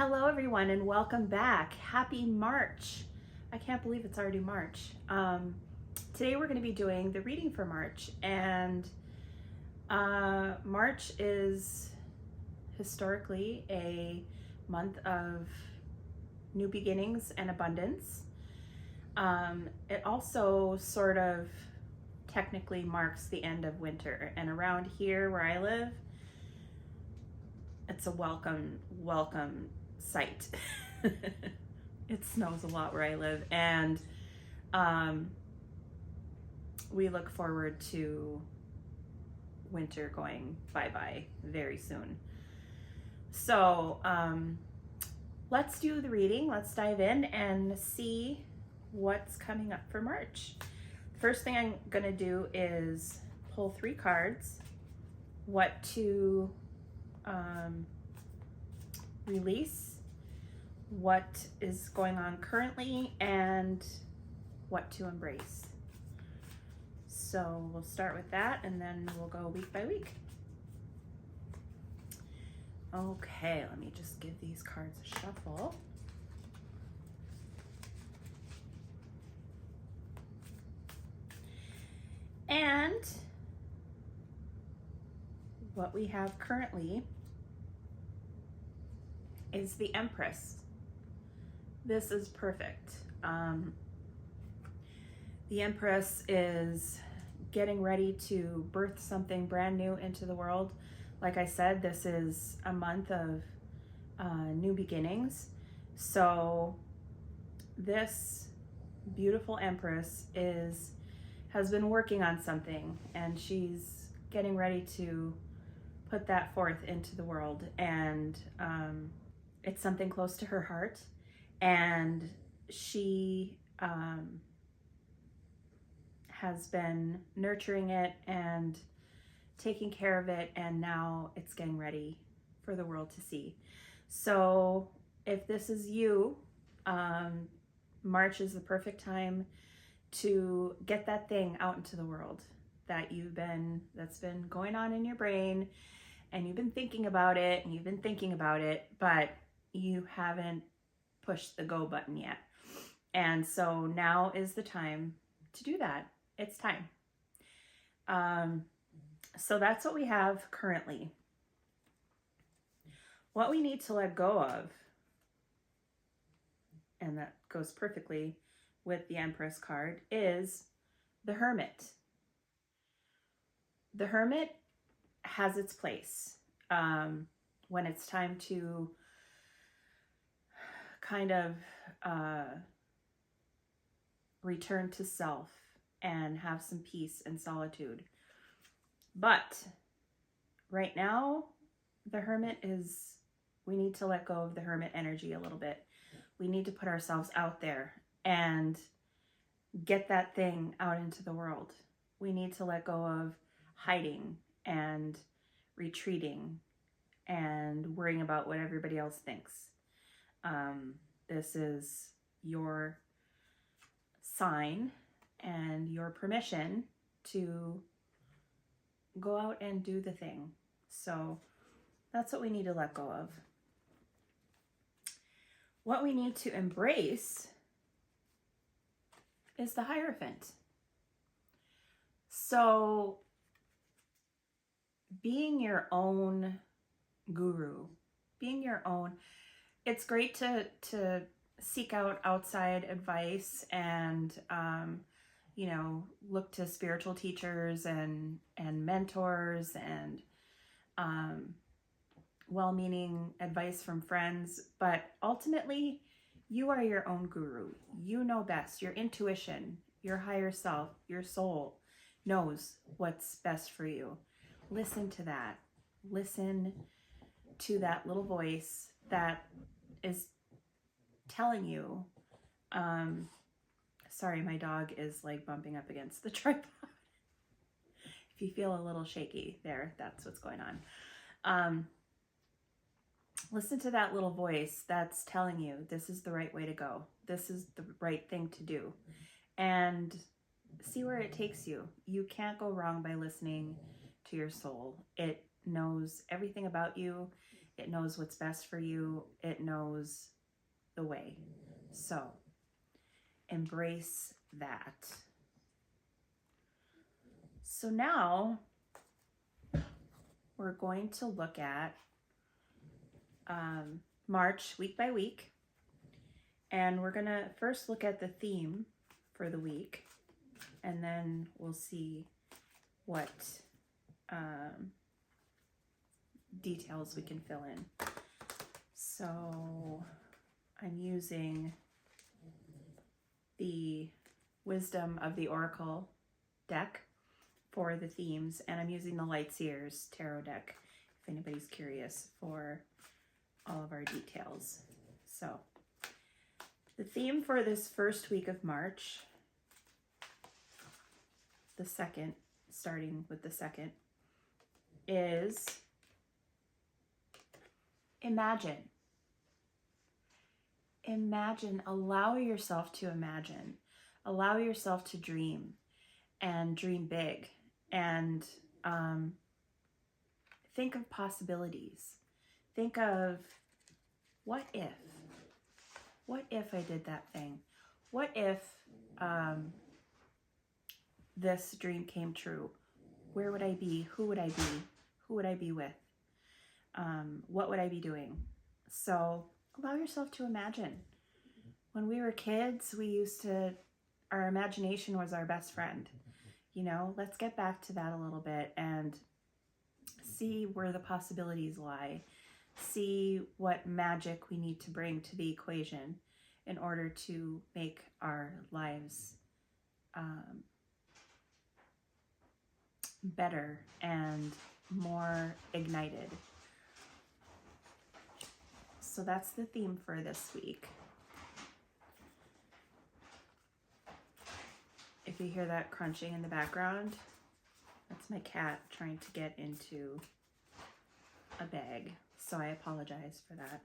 Hello, everyone, and welcome back. Happy March. I can't believe it's already March. Today we're going to be doing the reading for March, and March is historically a month of new beginnings and abundance. It also sort of technically marks the end of winter, and around here where I live, it's a welcome sight. It snows a lot where I live, and we look forward to winter going bye-bye very soon. So let's do the reading. Let's dive in and see what's coming up for March. First thing I'm gonna do is pull 3 cards, what to release, what is going on currently, and what to embrace. So we'll start with that, and then we'll go week by week. Okay, let me just give these cards a shuffle. And what we have currently is the Empress. This is perfect. The Empress is getting ready to birth something brand new into the world. Like I said, this is a month of new beginnings. So this beautiful Empress has been working on something, and she's getting ready to put that forth into the world. And it's something close to her heart, and she has been nurturing it and taking care of it, and now it's getting ready for the world to see. So if this is you, March is the perfect time to get that thing out into the world that's been going on in your brain, and you've been thinking about it, but you haven't pushed the go button yet. And so now is the time to do that. It's time. So that's what we have currently. What we need to let go of, and that goes perfectly with the Empress card, is the Hermit. The Hermit has its place when it's time to kind of return to self and have some peace and solitude. But right now, the Hermit we need to let go of the Hermit energy a little bit. We need to put ourselves out there and get that thing out into the world. We need to let go of hiding and retreating and worrying about what everybody else thinks. This is your sign and your permission to go out and do the thing. So that's what we need to let go of. What we need to embrace is the Hierophant. So being your own guru, it's great to seek out outside advice and look to spiritual teachers and mentors and well-meaning advice from friends, but ultimately you are your own guru. You know best. Your intuition, your higher self, your soul knows what's best for you. Listen to that. Listen to that little voice that is telling you. Sorry, my dog is like bumping up against the tripod. If you feel a little shaky there, that's what's going on. Listen to that little voice that's telling you this is the right way to go. This is the right thing to do. And see where it takes you. You can't go wrong by listening to your soul. It knows everything about you. It knows what's best for you. It knows the way. So embrace that. So now we're going to look at March week by week. And we're going to first look at the theme for the week. And then we'll see what details we can fill in. So I'm using the Wisdom of the Oracle deck for the themes, and I'm using the Lightseers tarot deck if anybody's curious for all of our details. So the theme for this first week of March, the second, starting with the second, is imagine. Imagine, allow yourself to imagine. Allow yourself to dream, and dream big, and think of possibilities. Think of, what if? What if I did that thing? What if this dream came true? Where would I be? Who would I be? Who would I be with? What would I be doing? So allow yourself to imagine. When we were kids, our imagination was our best friend. You know, let's get back to that a little bit and see where the possibilities lie. See what magic we need to bring to the equation in order to make our lives better and more ignited. So that's the theme for this week. If you hear that crunching in the background, that's my cat trying to get into a bag. So I apologize for that.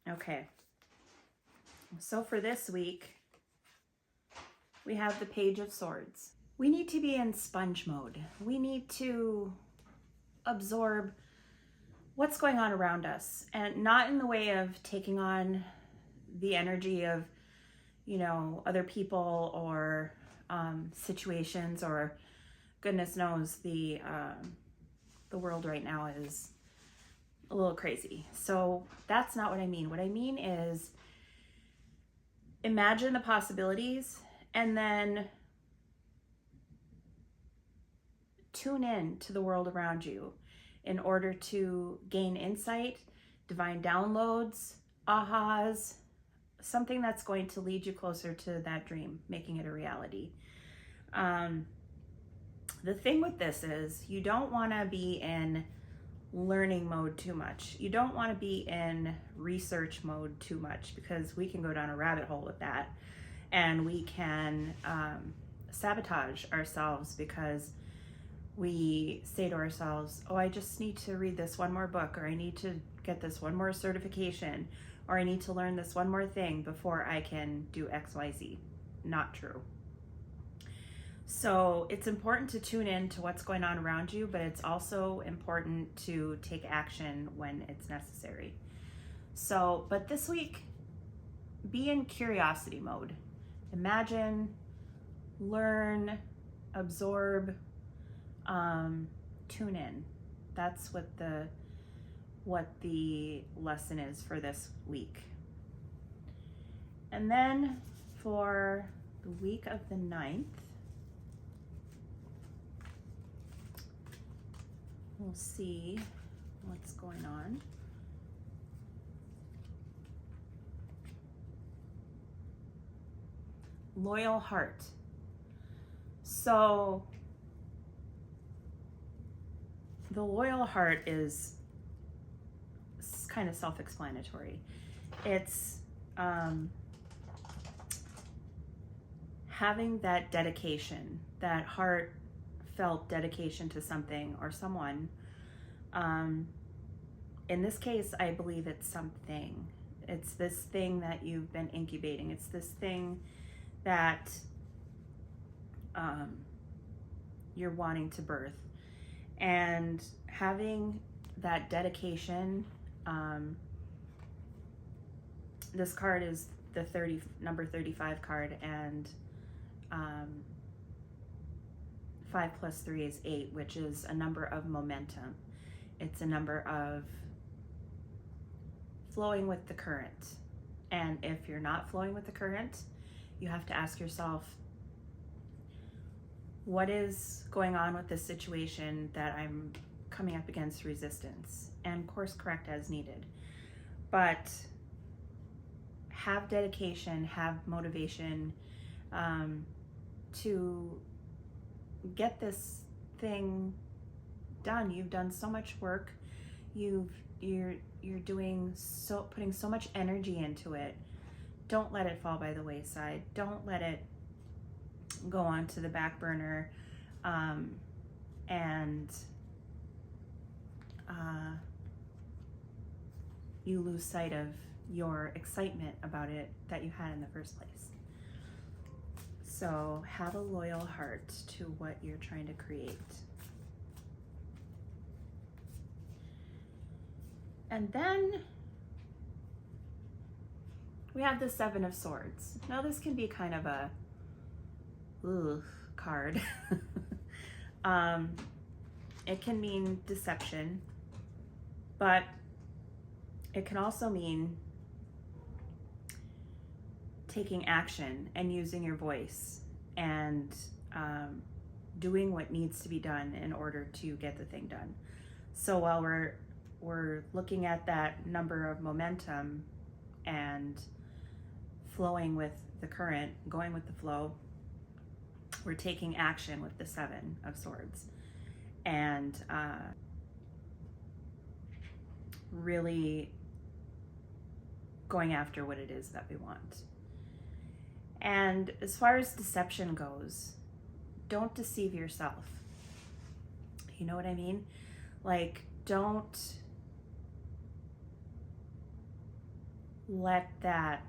Okay. So for this week, we have the Page of Swords. We need to be in sponge mode. We need to absorb what's going on around us, and not in the way of taking on the energy of, you know, other people or situations, or goodness knows the world right now is a little crazy. So that's not what I mean. What I mean is imagine the possibilities and then tune in to the world around you in order to gain insight, divine downloads, ahas, something that's going to lead you closer to that dream, making it a reality. The thing with this is you don't want to be in learning mode too much. You don't want to be in research mode too much, because we can go down a rabbit hole with that, and we can sabotage ourselves because we say to ourselves, oh, I just need to read this one more book, or I need to get this one more certification, or I need to learn this one more thing before I can do XYZ. Not true. So it's important to tune in to what's going on around you, but it's also important to take action when it's necessary. So, but this week, be in curiosity mode. Imagine, learn, absorb, tune in. That's what the lesson is for this week. And then for the week of the 9th, we'll see what's going on. Loyal heart. So the loyal heart is kind of self-explanatory. It's having that dedication, that heartfelt dedication to something or someone. In this case, I believe it's something. It's this thing that you've been incubating. It's this thing that you're wanting to birth. And having that dedication, this card is the number 35 card, and 5 plus 3 is 8, which is a number of momentum. It's a number of flowing with the current. And if you're not flowing with the current, you have to ask yourself, what is going on with this situation that I'm coming up against resistance? And course correct as needed. But have dedication, have motivation to get this thing done. You've done so much work. You're doing putting so much energy into it. Don't let it fall by the wayside. Don't let it go on to the back burner, and you lose sight of your excitement about it that you had in the first place. So have a loyal heart to what you're trying to create. And then we have the 7 of Swords. Now this can be kind of a card. It can mean deception, but it can also mean taking action and using your voice and doing what needs to be done in order to get the thing done. So while we're looking at that number of momentum and flowing with the current, going with the flow, we're taking action with the 7 of Swords and really going after what it is that we want. And as far as deception goes, don't deceive yourself. You know what I mean? Like, don't let that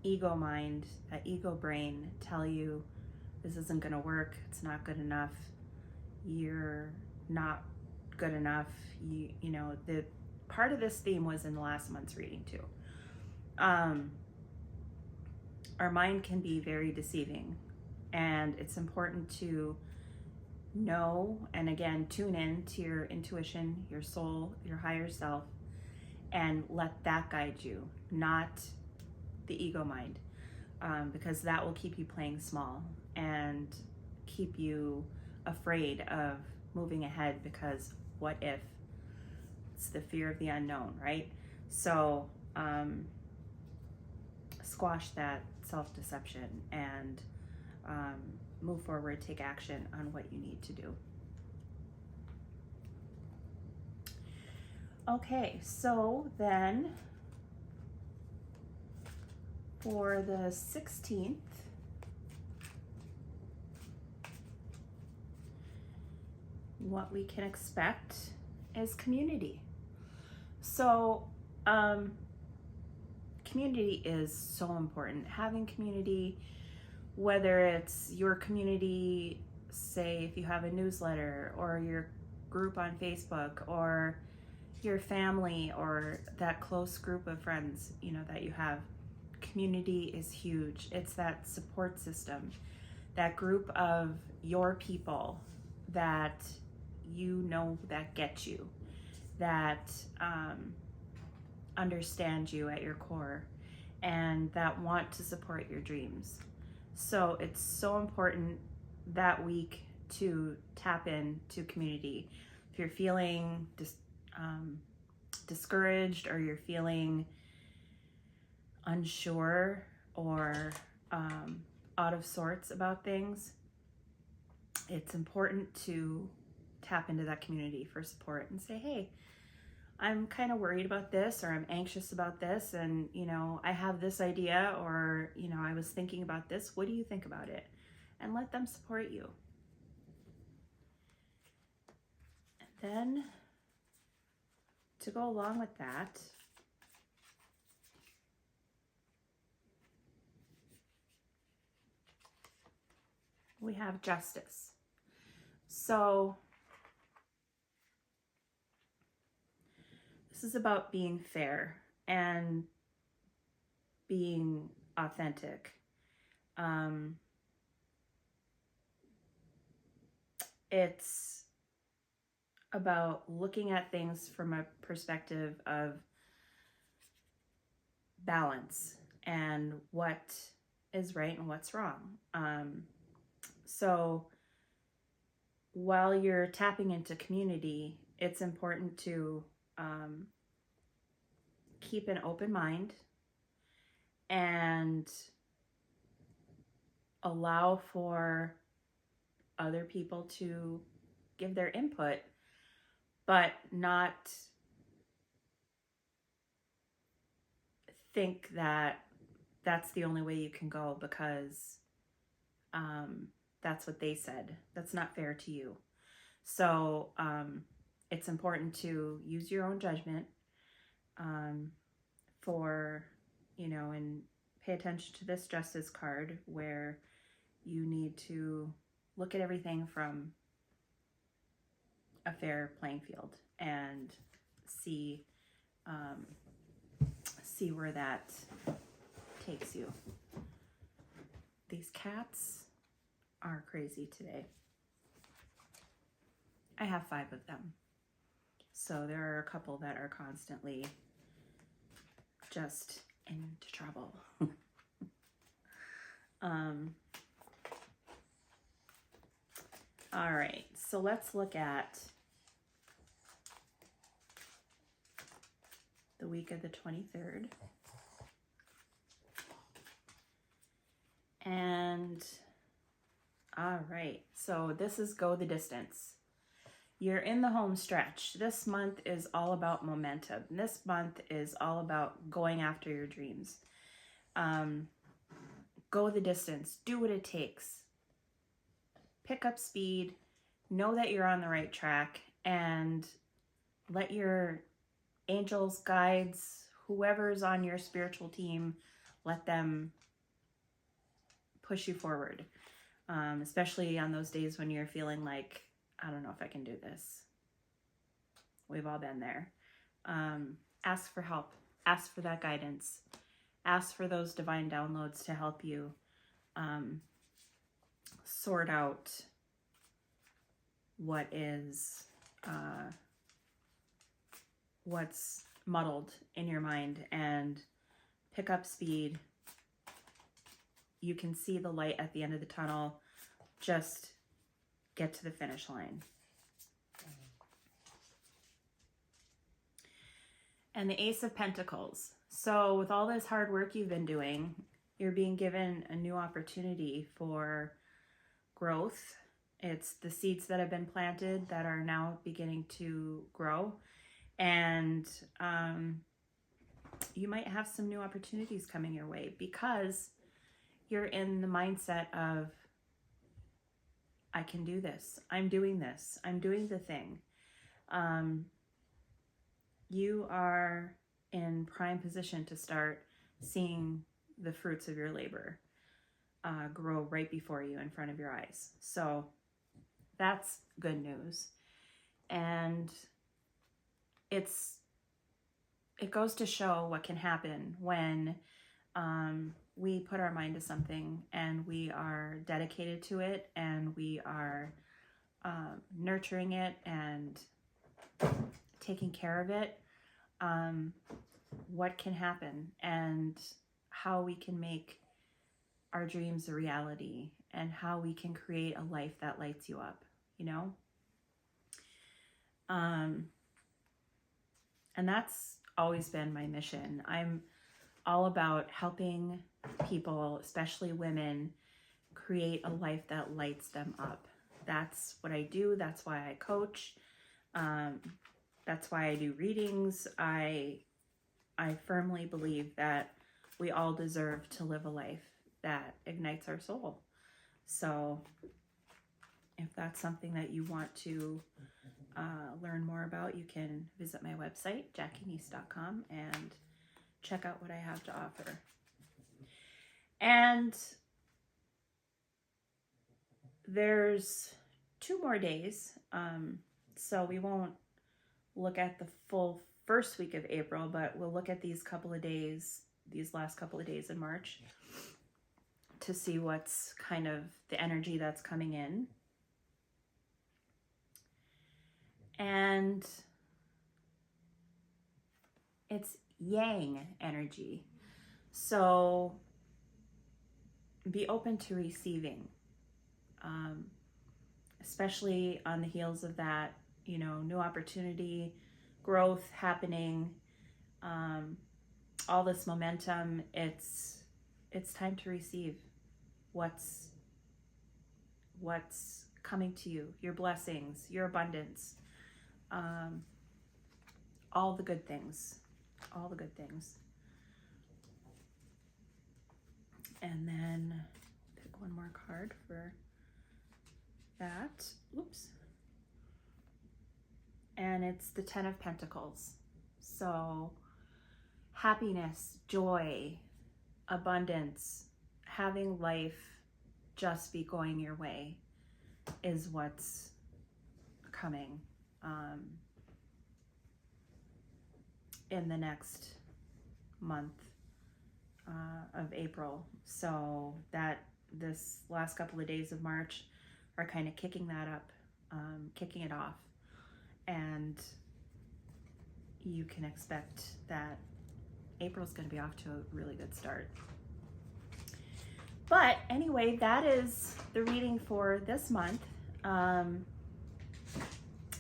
ego mind, that ego brain tell you this isn't going to work, it's not good enough, you're not good enough. You know, the part of this theme was in the last month's reading too. Our mind can be very deceiving, and it's important to know and again tune in to your intuition, your soul, your higher self, and let that guide you, not the ego mind, because that will keep you playing small and keep you afraid of moving ahead, because what if? It's the fear of the unknown, right? So squash that self-deception and move forward, take action on what you need to do. Okay, so then for the 16th, what we can expect is community. So community is so important. Having community, whether it's your community, say if you have a newsletter, or your group on Facebook, or your family, or that close group of friends, you know, that you have. Community is huge. It's that support system, that group of your people that you know that get you, that understand you at your core, and that want to support your dreams. So it's so important that week to tap into community. If you're feeling discouraged, or you're feeling unsure or out of sorts about things, it's important to tap into that community for support and say, hey, I'm kind of worried about this, or I'm anxious about this, and you know, I have this idea, or you know, I was thinking about this, what do you think about it? And let them support you. And then to go along with that, we have Justice. So This is about being fair and being authentic. It's about looking at things from a perspective of balance and what is right and what's wrong. So while you're tapping into community, it's important to keep an open mind and allow for other people to give their input, but not think that that's the only way you can go because that's what they said. That's not fair to you. So it's important to use your own judgment for, and pay attention to this justice card where you need to look at everything from a fair playing field and see where that takes you. These cats are crazy today. I have 5 of them. So there are a couple that are constantly just into trouble. All right, so let's look at the week of the 23rd. And all right, so this is Go the Distance. You're in the home stretch. This month is all about momentum. This month is all about going after your dreams. Go the distance. Do what it takes. Pick up speed. Know that you're on the right track. And let your angels, guides, whoever's on your spiritual team, let them push you forward. Especially on those days when you're feeling like, I don't know if I can do this. We've all been there. Ask for help. Ask for that guidance. Ask for those divine downloads to help you sort out what's muddled in your mind and pick up speed. You can see the light at the end of the tunnel. Just get to the finish line. And the Ace of Pentacles. So with all this hard work you've been doing, you're being given a new opportunity for growth. It's the seeds that have been planted that are now beginning to grow. And you might have some new opportunities coming your way because you're in the mindset of, I can do this. I'm doing this. I'm doing the thing. You are in prime position to start seeing the fruits of your labor grow right before you in front of your eyes. So that's good news. And it goes to show what can happen when we put our mind to something and we are dedicated to it and we are nurturing it and taking care of it, what can happen and how we can make our dreams a reality and how we can create a life that lights you up, and that's always been my mission. I'm all about helping people, especially women, create a life that lights them up. That's what I do. That's why I coach. That's why I do readings. I firmly believe that we all deserve to live a life that ignites our soul. So if that's something that you want to learn more about, you can visit my website, JackieNeese.com, and check out what I have to offer. And there's 2 more days, so we won't look at the full first week of April, but we'll look at these last couple of days in March to see what's kind of the energy that's coming in. And it's yang energy. So be open to receiving, especially on the heels of that, new opportunity, growth happening, all this momentum. It's time to receive what's coming to you, your blessings, your abundance, all the good things. And then pick one more card for that. Oops. And it's the Ten of Pentacles. So happiness, joy, abundance, having life just be going your way is what's coming in the next month of April. So that this last couple of days of March are kind of kicking that up, kicking it off. And you can expect that April's going to be off to a really good start. But anyway, that is the reading for this month.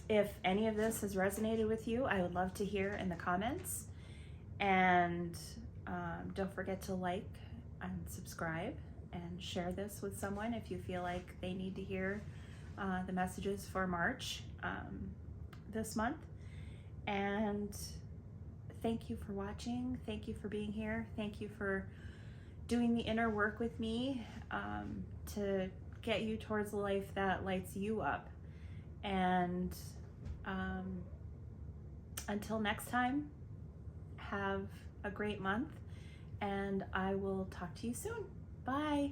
If any of this has resonated with you, I would love to hear in the comments. And don't forget to like and subscribe and share this with someone if you feel like they need to hear the messages for March this month. And thank you for watching. Thank you for being here. Thank you for doing the inner work with me to get you towards the life that lights you up. And until next time, have a great month, and I will talk to you soon. Bye.